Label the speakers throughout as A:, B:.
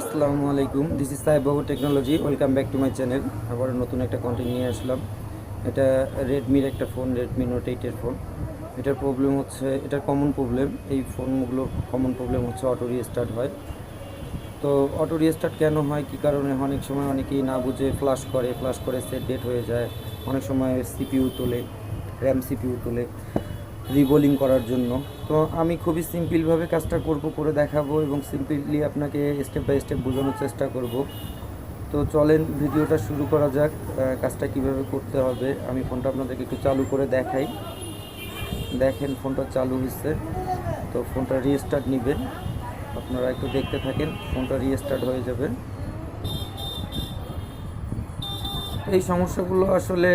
A: আসসালামু আলাইকুম, this is সাহেব technology. Welcome back to my channel. আবার নতুন একটা কন্টেন্ট নিয়ে আসলাম। এটা রেডমির একটা ফোন, রেডমি নোট 8-এর ফোন। এটার প্রবলেম হচ্ছে, এটার কমন প্রবলেম, এই ফোনগুলোর কমন প্রবলেম হচ্ছে অটো রিস্টার্ট হয়। তো অটো রিস্টার্ট কেন হয়, কী কারণে? অনেক সময় অনেকেই না বুঝে ফ্লাশ করে সেট ডেট হয়ে যায়। অনেক সময় সিপিইউ তোলে, র্যাম সিপিইউ তোলে রিবোলিং করার জন্য। তো আমি খুবই সিম্পলভাবে কাজটা করে দেখাবো এবং সিম্পলি আপনাকে স্টেপ বাই স্টেপ বোঝানোর চেষ্টা করব। তো চলেন ভিডিওটা শুরু করা যাক। কাজটা কিভাবে করতে হবে আমি ফোনটা আপনাদেরকে একটু চালু করে দেখাই। দেখেন ফোনটা চালু হয়েছে। তো ফোনটা রিস্টার্ট নেবেন, আপনারা একটু দেখতে থাকেন, ফোনটা রিস্টার্ট হয়ে যাবে। এই সমস্যাগুলো আসলে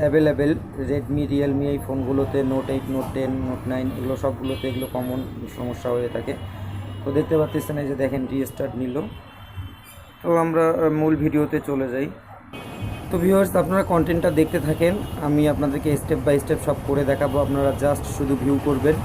A: অ্যাভেলেবেল রেডমি, রিয়েলমি এই ফোনগুলোতে, নোট 8, নোট 10, নোট 9 এগুলো সবগুলোতে এগুলো কমন সমস্যা হয়ে থাকে। তো দেখতে পাচ্ছেন, এই যে দেখেন রিস্টার্ট নিল। তো আমরা মূল ভিডিওতে চলে যাই। তো ভিউয়ার্স, আপনারা কন্টেন্টটা দেখতে থাকেন, আমি আপনাদেরকে স্টেপ বাই স্টেপ সব করে দেখাবো, আপনারা জাস্ট শুধু ভিউ করবেন।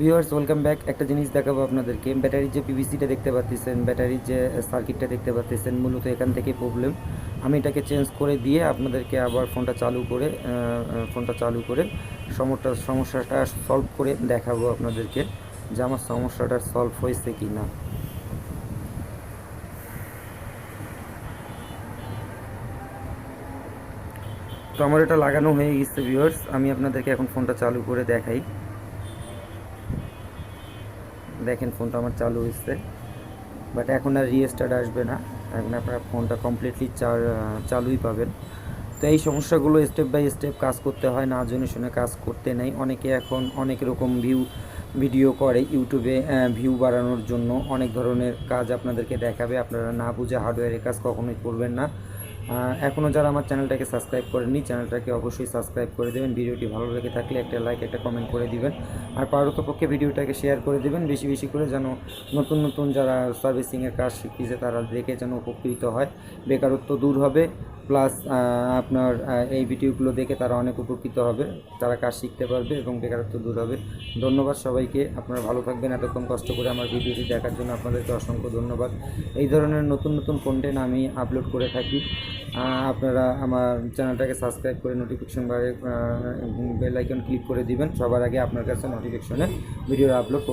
A: Viewers, welcome back. একটা জিনিস দেখাবো আপনাদেরকে, ব্যাটারির যে পিভিসিটা দেখতে পাচ্ছেন, ব্যাটারির যে সার্কিটটা দেখতে পাচ্ছেন, মূলত এখান থেকে প্রবলেম। আমি এটাকে চেঞ্জ করে দিয়ে আপনাদেরকে আবার ফোনটা চালু করে সমস্যাটা সলভ করে দেখাবো আপনাদেরকে যে আমার সমস্যাটা সলভ হয়েছে কি না। তো আমার এটা লাগানো হয়ে গেছে ভিউয়ার্স, আমি আপনাদেরকে এখন ফোনটা চালু করে দেখাই। দেখেন ফোনটা আমার চালু হয়েছে, বাট এখন আর রিস্টার্ট আসবে না, এখন আপনারা ফোনটা কমপ্লিটলি চালুই পাবেন। তো এই সমস্যাগুলো স্টেপ বাই স্টেপ কাজ করতে হয়, না জেনে শুনে কাজ করতে নেই। অনেকে এখন অনেক রকম ভিডিও করে ইউটিউবে ভিউ বাড়ানোর জন্য, অনেক ধরনের কাজ আপনাদেরকে দেখাবে, আপনারা না বুঝে হার্ডওয়্যারের কাজ কখনোই করবেন না। এখনও যারা আমার চ্যানেলটাকে সাবস্ক্রাইব করেননি, চ্যানেলটাকে অবশ্যই সাবস্ক্রাইব করে দেবেন। ভিডিওটি ভালো লেগে থাকলে একটা লাইক, একটা কমেন্ট করে দিবেন, আর পারতপক্ষে ভিডিওটাকে শেয়ার করে দেবেন বেশি বেশি করে, যেন নতুন নতুন যারা সার্ভিসিংয়ের কাজ শিখতেছে তারা দেখে যেন উপকৃত হয়, বেকারত্ব দূর হবে। প্লাস আপনার এই ভিডিওগুলো দেখে তারা অনেক উপকৃত হবে, তারা কাজ শিখতে পারবে এবং বেকারত্ব দূর হবে। ধন্যবাদ সবাইকে, আপনারা ভালো থাকবেন। এতক্ষণ কষ্ট করে আমার ভিডিওটি দেখার জন্য আপনাদেরকে অসংখ্য ধন্যবাদ। এই ধরনের নতুন নতুন কন্টেন্ট আমি আপলোড করে থাকি। আপনারা আমার চ্যানেলটাকে সাবস্ক্রাইব করে নোটিফিকেশন বারে বেল আইকন ক্লিক করে দিবেন, সবার আগে আপনার কাছে নোটিফিকেশনে ভিডিও আপলোড